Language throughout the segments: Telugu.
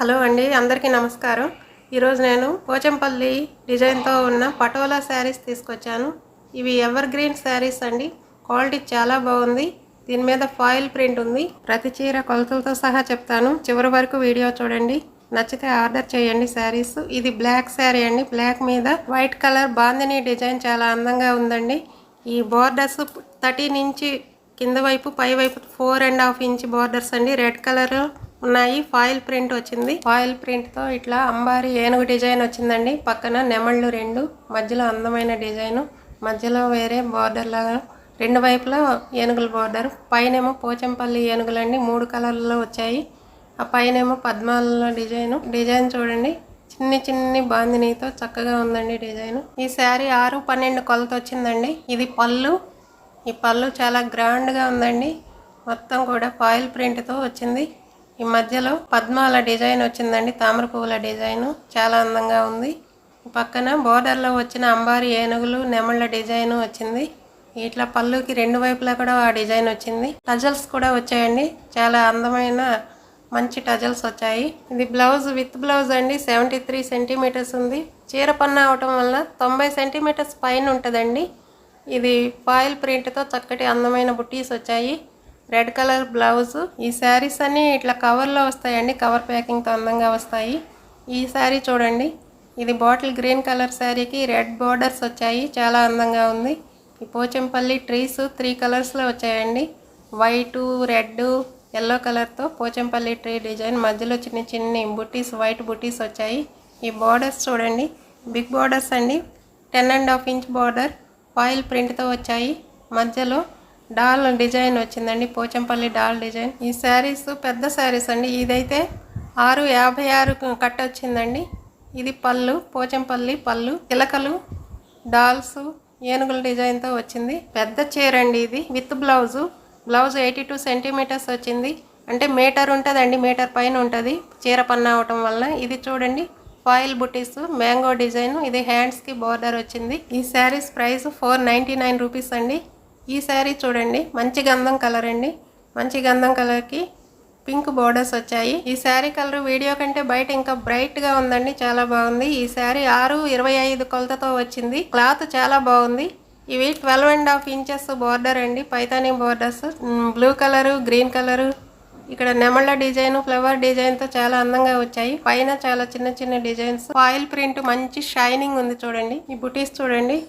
హలో అండి, అందరికీ నమస్కారం. ఈరోజు నేను పోచంపల్లి డిజైన్తో ఉన్న పటోలా శారీస్ తీసుకొచ్చాను. ఇవి ఎవర్ గ్రీన్ శారీస్ అండి. క్వాలిటీ చాలా బాగుంది. దీని మీద ఫాయిల్ ప్రింట్ ఉంది. ప్రతి చీర కొలతలతో సహా చెప్తాను. చివరి వరకు వీడియో చూడండి. నచ్చితే ఆర్డర్ చేయండి శారీస్. ఇది బ్లాక్ శారీ అండి. బ్లాక్ మీద వైట్ కలర్ బాందిని డిజైన్ చాలా అందంగా ఉందండి. ఈ బోర్డర్స్ 13 నుంచి కింద వైపు పై వైపు 4.5 ఇంచ్ బోర్డర్స్ అండి. రెడ్ కలర్ ఉన్నాయి. ఫాయిల్ ప్రింట్ వచ్చింది. ఫాయిల్ ప్రింట్తో ఇట్లా అంబారీ ఏనుగు డిజైన్ వచ్చిందండి. పక్కన నెమళ్ళు 2, మధ్యలో అందమైన డిజైన్, మధ్యలో వేరే బార్డర్ లాగా రెండు వైపులా ఏనుగుల బార్డర్. పైనేమో పోచంపల్లి ఏనుగులండి. 3 కలర్లలో వచ్చాయి. ఆ పైనేమో పద్మాల డిజైన్ చూడండి. చిన్ని బాందినీతో చక్కగా ఉందండి డిజైన్. ఈ శారీ 6-12 కొలత వచ్చిందండి. ఇది పళ్ళు. ఈ పళ్ళు చాలా గ్రాండ్గా ఉందండి. మొత్తం కూడా ఫాయిల్ ప్రింట్తో వచ్చింది. ఈ మధ్యలో పద్మాల డిజైన్ వచ్చిందండి. తామర పువ్వుల డిజైన్ చాలా అందంగా ఉంది. పక్కన బోర్డర్లో వచ్చిన అంబారీ ఏనుగులు నెమళ్ళ డిజైన్ వచ్చింది. ఇట్లా పళ్ళుకి రెండు వైపులా కూడా ఆ డిజైన్ వచ్చింది. టజల్స్ కూడా వచ్చాయండి. చాలా అందమైన మంచి టజల్స్ వచ్చాయి. ఇది బ్లౌజ్ విత్ బ్లౌజ్ అండి. 73 సెంటీమీటర్స్ ఉంది. చీర పన్నా అవటం వల్ల 90 సెంటీమీటర్స్ పైన ఉంటుందండి. ఇది ఫాయిల్ ప్రింట్తో చక్కటి అందమైన బుట్టీస్ వచ్చాయి. Red colour blouse. ఈ శారీస్ అన్నీ ఇట్లా కవర్లో వస్తాయండి. కవర్ ప్యాకింగ్తో అందంగా వస్తాయి. ఈ శారీ చూడండి. ఇది బాటిల్ గ్రీన్ కలర్ శారీకి రెడ్ బోర్డర్స్ వచ్చాయి. చాలా అందంగా ఉంది. ఈ పోచంపల్లి ట్రీస్ 3 కలర్స్లో వచ్చాయండి. వైటు, రెడ్, ఎల్లో కలర్తో పోచంపల్లి ట్రీ డిజైన్. మధ్యలో చిన్ని బుట్టీస్, వైట్ బుట్టీస్ వచ్చాయి. ఈ బోర్డర్స్ చూడండి. బిగ్ బోర్డర్స్ అండి. 10.5 ఇంచ్ బోర్డర్ ఫాయిల్ ప్రింట్తో వచ్చాయి. మధ్యలో డాల్ డిజైన్ వచ్చిందండి. Pochampally doll design. ఈ శారీస్ పెద్ద శారీస్ అండి. ఇదైతే 6.56 కట్ వచ్చిందండి. ఇది పళ్ళు, పోచంపల్లి పళ్ళు, చిలకలు, డాల్స్, ఏనుగుల డిజైన్తో వచ్చింది. పెద్ద చీర అండి. ఇది విత్ బ్లౌజ్ 82 సెంటీమీటర్స్ వచ్చింది. అంటే మీటర్ ఉంటుందండి. మీటర్ పైన ఉంటుంది చీర పన్నా అవటం వల్ల. ఇది చూడండి ఫాయిల్ బుటీస్, మ్యాంగో డిజైన్. ఇది హ్యాండ్స్కి బోర్డర్ వచ్చింది. ఈ శారీస్ ప్రైస్ 499 రూపీస్ అండి. ఈ శారీ చూడండి. మంచి గంధం కలర్ అండి. మంచి గంధం కలర్కి పింక్ బోర్డర్స్ వచ్చాయి. ఈ శారీ కలర్ వీడియో కంటే బయట ఇంకా బ్రైట్గా ఉందండి. చాలా బాగుంది. ఈ శారీ 6.25 కొలతతో వచ్చింది. క్లాత్ చాలా బాగుంది. ఇవి 12.5 ఇంచెస్ బోర్డర్ అండి. Paithani borders. Blue colour, green colour, ఇక్కడ నెమళ్ళ డిజైన్, ఫ్లవర్ డిజైన్తో చాలా అందంగా వచ్చాయి. పైన చాలా చిన్న డిజైన్స్. ఫాయిల్ ప్రింట్ మంచి షైనింగ్ ఉంది చూడండి. ఈ బుటీస్ చూడండి.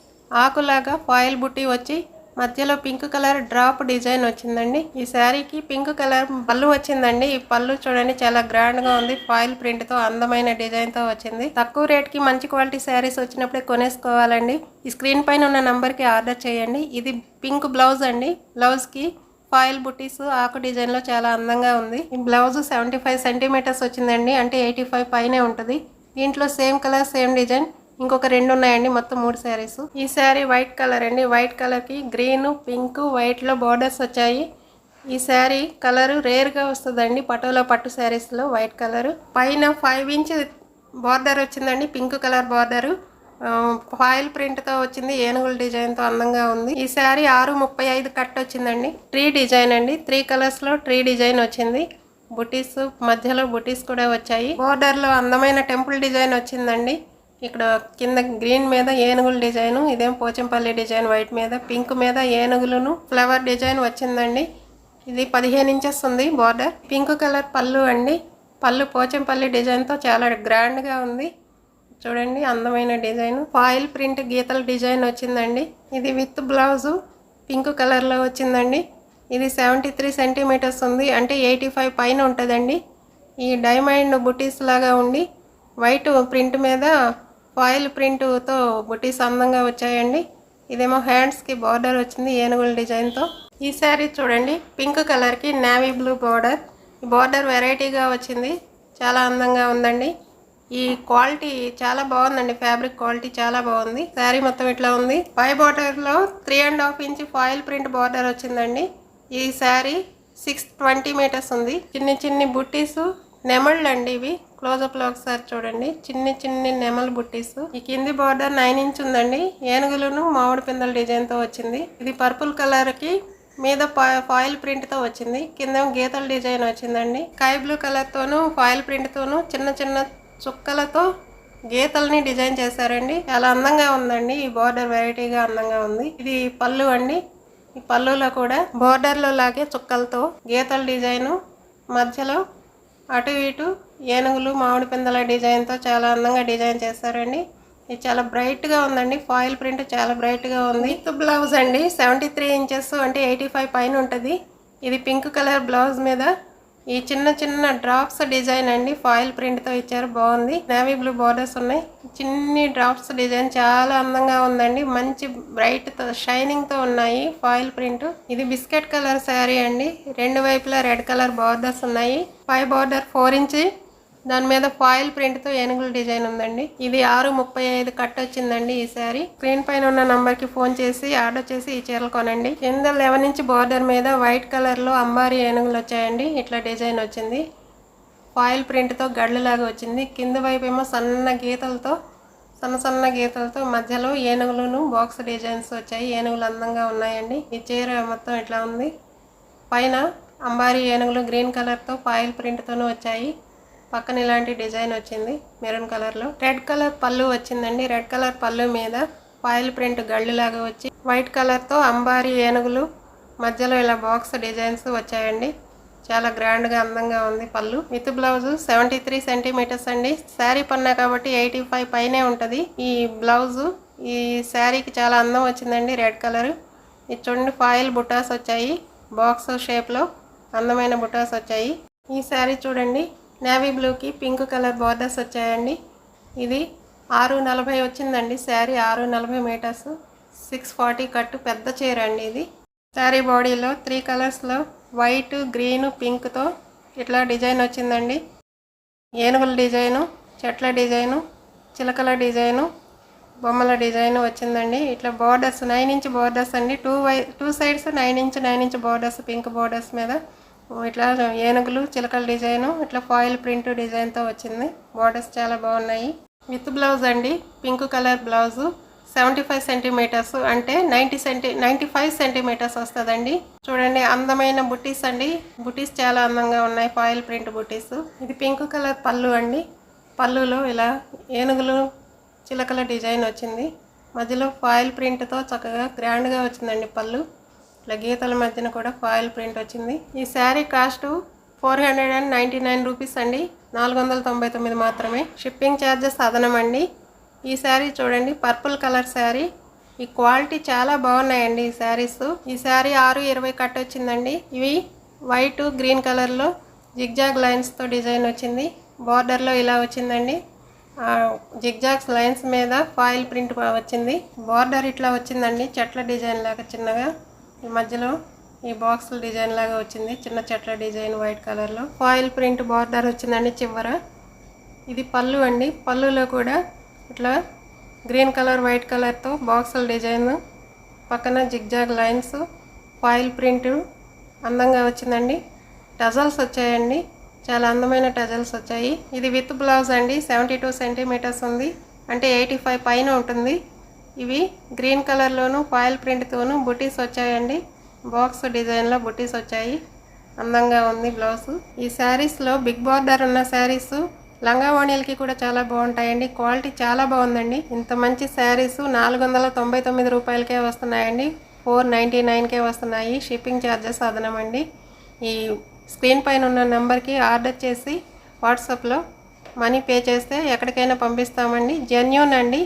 ఆకులాగా ఫాయిల్ బుటీ వచ్చి మధ్యలో పింక్ కలర్ డ్రాప్ డిజైన్ వచ్చిందండి. ఈ శారీకి పింక్ కలర్ పళ్ళు వచ్చిందండి. ఈ పళ్ళు చూడండి చాలా గ్రాండ్గా ఉంది. ఫాయిల్ ప్రింట్తో అందమైన డిజైన్తో వచ్చింది. తక్కువ రేట్కి మంచి క్వాలిటీ శారీస్ వచ్చినప్పుడే కొనేసుకోవాలండి. ఈ స్క్రీన్ పైన ఉన్న నంబర్కి ఆర్డర్ చేయండి. ఇది పింక్ బ్లౌజ్ అండి. బ్లౌజ్కి ఫాయిల్ బుటీస్ ఆకు డిజైన్లో చాలా అందంగా ఉంది. ఈ బ్లౌజ్ 75 సెంటీమీటర్స్ వచ్చిందండి. అంటే 85 పైనే ఉంటుంది. దీంట్లో సేమ్ కలర్ సేమ్ డిజైన్ ఇంకొక 2 ఉన్నాయండి. మొత్తం 3 శారీస్. ఈ శారీ వైట్ కలర్ అండి. వైట్ కలర్కి గ్రీన్, పింక్, వైట్లో బార్డర్స్ వచ్చాయి. ఈ శారీ కలరు రేర్గా వస్తుందండి పటోలా పట్టు శారీస్లో. వైట్ కలర్ పైన 5 ఇంచ్ బార్డర్ వచ్చిందండి. పింక్ కలర్ బార్డరు ఫాయిల్ ప్రింట్తో వచ్చింది. ఏనుగుల డిజైన్తో అందంగా ఉంది. ఈ శారీ 6.35 కట్ వచ్చిందండి. ట్రీ డిజైన్ అండి. 3 కలర్స్లో ట్రీ డిజైన్ వచ్చింది. బుటీస్, మధ్యలో బుటీస్ కూడా వచ్చాయి. బార్డర్లో అందమైన టెంపుల్ డిజైన్ వచ్చిందండి. ఇక్కడ కింద గ్రీన్ మీద ఏనుగుల డిజైన్. ఇదేం పోచంపల్లి డిజైన్. వైట్ మీద పింక్ మీద ఏనుగులను ఫ్లవర్ డిజైన్ వచ్చిందండి. ఇది 15 ఇంచెస్ ఉంది బార్డర్. పింక్ కలర్ పళ్ళు అండి. పళ్ళు పోచంపల్లి డిజైన్తో చాలా గ్రాండ్గా ఉంది. చూడండి అందమైన డిజైన్. ఫాయిల్ ప్రింట్ గీతల డిజైన్ వచ్చిందండి. ఇది విత్ బ్లౌజు పింక్ కలర్లో వచ్చిందండి. ఇది 73 సెంటీమీటర్స్ ఉంది. అంటే 85 పైన ఉంటుందండి. ఈ డైమండ్ బుటీస్ లాగా ఉండి వైట్ ప్రింట్ మీద ఫాయిల్ ప్రింట్తో బుటీస్ అందంగా వచ్చాయండి. ఇదేమో హ్యాండ్స్కి బార్డర్ వచ్చింది ఏనుగుల డిజైన్తో. ఈ శారీ చూడండి. పింక్ కలర్కి నేవీ బ్లూ బార్డర్. ఈ బార్డర్ వెరైటీగా వచ్చింది. చాలా అందంగా ఉందండి. ఈ క్వాలిటీ చాలా బాగుందండి. ఫ్యాబ్రిక్ క్వాలిటీ చాలా బాగుంది. శారీ మొత్తం ఇట్లా ఉంది. పై బార్డర్లో 3.5 ఇంచ్ ఫాయిల్ ప్రింట్ బార్డర్ వచ్చిందండి. ఈ శారీ 620 మీటర్స్ ఉంది. చిన్ని బుట్టీస్ నెమళ్ళు అండి. ఇవి క్లోజప్లో ఒకసారి చూడండి. చిన్ని నెమల్ బుట్టీస్. ఈ కింది బార్డర్ 9 ఇంచ్ ఉందండి. ఏనుగులను మామిడి పిందల డిజైన్తో వచ్చింది. ఇది పర్పుల్ కలర్కి మీద ఫాయిల్ ప్రింట్తో వచ్చింది. కింద గీతల డిజైన్ వచ్చిందండి. స్కై బ్లూ కలర్తోనూ ఫాయిల్ ప్రింట్తోనూ చిన్న చిన్న చుక్కలతో గీతల్ని డిజైన్ చేశారండి. చాలా అందంగా ఉందండి. ఈ బోర్డర్ వెరైటీగా అందంగా ఉంది. ఇది పళ్ళు అండి. ఈ పళ్ళులో కూడా బోర్డర్లో లాగే చుక్కలతో గీతల డిజైను, మధ్యలో అటు ఇటు ఏనుగులు మామిడి పిందెల డిజైన్తో చాలా అందంగా డిజైన్ చేశారండి. ఇది చాలా బ్రైట్గా ఉందండి. ఫాయిల్ ప్రింట్ చాలా బ్రైట్గా ఉంది. విత్ బ్లౌజ్ అండి. 73 ఇంచెస్ అంటే 85 పైన ఉంటుంది. ఇది పింక్ కలర్ బ్లౌజ్ మీద ఈ చిన్న చిన్న డ్రాప్స్ డిజైన్ అండి. ఫాయిల్ ప్రింట్తో ఇచ్చారు, బాగుంది. నేవీ బ్లూ బోర్డర్స్ ఉన్నాయి. చిన్ని డ్రాప్స్ డిజైన్ చాలా అందంగా ఉందండి. మంచి బ్రైట్తో షైనింగ్తో ఉన్నాయి ఫాయిల్ ప్రింట్. ఇది బిస్కెట్ కలర్ శారీ అండి. రెండు వైపులా రెడ్ కలర్ బోర్డర్స్ ఉన్నాయి. పై బోర్డర్ 4 ఇంచ్, దాని మీద ఫాయిల్ ప్రింట్తో ఏనుగుల డిజైన్ ఉందండి. ఇది 635 కట్ వచ్చిందండి ఈ శారీ. స్క్రీన్ పైన ఉన్న నంబర్కి ఫోన్ చేసి ఆర్డర్ చేసి ఈ చీరలు కొనండి. కింద 11 ఇంచ్ బోర్డర్ మీద వైట్ కలర్లో అంబారీ ఏనుగులు వచ్చాయండి. ఇట్లా డిజైన్ వచ్చింది. ఫాయిల్ ప్రింట్తో గళ్ళలాగా వచ్చింది. కింద వైపు ఏమో సన్న గీతలతో మధ్యలో ఏనుగులను బాక్స్ డిజైన్స్ వచ్చాయి. ఏనుగులు అందంగా ఉన్నాయండి. ఈ చీర మొత్తం ఇట్లా ఉంది. పైన అంబారీ ఏనుగులు గ్రీన్ కలర్తో ఫాయిల్ ప్రింట్తోనూ వచ్చాయి. పక్కన ఇలాంటి డిజైన్ వచ్చింది మెరూన్ కలర్లో. రెడ్ కలర్ పళ్ళు వచ్చిందండి. రెడ్ కలర్ పళ్ళు మీద ఫాయిల్ ప్రింట్ గళ్ళులాగా వచ్చి వైట్ కలర్తో అంబారీ ఏనుగులు మధ్యలో ఇలా బాక్స్ డిజైన్స్ వచ్చాయండి. చాలా గ్రాండ్గా అందంగా ఉంది పళ్ళు. విత్ బ్లౌజ్ 73 సెంటీమీటర్స్ అండి. శారీ పన్నా కాబట్టి 85 పైనే ఉంటుంది ఈ బ్లౌజు. ఈ శారీకి చాలా అందం వచ్చిందండి. రెడ్ కలర్ ఇది చూడండి. ఫాయిల్ బుటాస్ వచ్చాయి. బాక్స్ షేప్లో అందమైన బుటాస్ వచ్చాయి. ఈ శారీ చూడండి. నేవీ బ్లూకి పింక్ కలర్ బోర్డర్స్ వచ్చాయండి. ఇది 640 వచ్చిందండి శారీ. 640 మీటర్స్, 640 కట్టు. పెద్ద చీర అండి ఇది. శారీ బాడీలో 3 కలర్స్లో వైట్, గ్రీన్, పింక్తో ఇట్లా డిజైన్ వచ్చిందండి. ఏనుగుల డిజైను, చెట్ల డిజైను, చిలకల డిజైను, బొమ్మల డిజైన్ వచ్చిందండి. ఇట్లా బోర్డర్స్ 9 ఇంచ్ బోర్డర్స్ అండి. Two sides 9 inch borders pink borders మీద ఇట్లా ఏనుగులు, చిలకల డిజైను, ఇట్లా ఫాయిల్ ప్రింట్ డిజైన్తో వచ్చింది. బోర్డర్స్ చాలా బాగున్నాయి. విత్ బ్లౌజ్ అండి. పింక్ కలర్ బ్లౌజు 75 సెంటీమీటర్స్ అంటే 95 సెంటీమీటర్స్ వస్తుందండి. చూడండి అందమైన బుటీస్ అండి. బుటీస్ చాలా అందంగా ఉన్నాయి. ఫాయిల్ ప్రింట్ బుటీస్. ఇది పింక్ కలర్ పళ్ళు అండి. పళ్ళులో ఇలా ఏనుగులు, చిలకల డిజైన్ వచ్చింది. మధ్యలో ఫాయిల్ ప్రింట్తో చక్కగా గ్రాండ్గా వచ్చిందండి పళ్ళు. ఇట్లా గీతల మధ్యన కూడా ఫాయిల్ ప్రింట్ వచ్చింది. ఈ శారీ కాస్ట్ 499 రూపీస్ అండి. 499 మాత్రమే. షిప్పింగ్ ఛార్జెస్ అదనం అండి. ఈ శారీ చూడండి. Purple colour sari. ఈ క్వాలిటీ చాలా బాగున్నాయండి ఈ శారీస్. ఈ శారీ 620 కట్ వచ్చిందండి. ఇవి వైట్, గ్రీన్ కలర్లో జిగ్జాగ్ లైన్స్తో డిజైన్ వచ్చింది. బార్డర్లో ఇలా వచ్చిందండి. జిగ్జాగ్స్ లైన్స్ మీద ఫాయిల్ ప్రింట్ వచ్చింది. బార్డర్ ఇట్లా వచ్చిందండి. చెట్ల డిజైన్ లాగా చిన్నగా. ఈ మధ్యలో ఈ బాక్స్ డిజైన్ లాగా వచ్చింది. చిన్న చెట్ల డిజైన్ వైట్ కలర్లో ఫాయిల్ ప్రింట్ బార్డర్ వచ్చిందండి చివర. ఇది పళ్ళు అండి. పళ్ళులో కూడా ఇట్లా గ్రీన్ కలర్, వైట్ కలర్తో బాక్సుల డిజైన్, పక్కన జిగ్జాగ్ లైన్స్, ఫాయిల్ ప్రింట్ అందంగా వచ్చిందండి. టజల్స్ వచ్చాయండి. చాలా అందమైన టజల్స్ వచ్చాయి. ఇది విత్ బ్లౌజ్ అండి. 72 సెంటీమీటర్స్ ఉంది. అంటే 85 పైన ఉంటుంది. ఇవి గ్రీన్ కలర్లోను ఫాయిల్ ప్రింట్తోనూ బుటీస్ వచ్చాయండి. బాక్స్ డిజైన్లో బుటీస్ వచ్చాయి. అందంగా ఉంది బ్లౌజ్. ఈ శారీస్లో బిగ్ బార్డర్ ఉన్న శారీస్ లంగా ఓణీలకి కూడా చాలా బాగుంటాయండి. క్వాలిటీ చాలా బాగుందండి. ఇంత మంచి శారీస్ 499 రూపాయలకే వస్తున్నాయండి. 499కే వస్తున్నాయి. షిప్పింగ్ ఛార్జెస్ అదనమండి. ఈ స్క్రీన్ పైన ఉన్న నెంబర్కి ఆర్డర్ చేసి వాట్సాప్లో మనీ పే చేస్తే ఎక్కడికైనా పంపిస్తామండి. జెన్యూన్ అండి.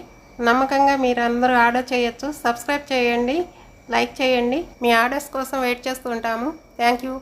నమ్మకంగా మీరు అందరూ ఆర్డర్ చేయొచ్చు. సబ్స్క్రైబ్ చేయండి, లైక్ చేయండి. మీ ఆర్డర్స్ కోసం వెయిట్ చేస్తూ ఉంటాము. Thank you.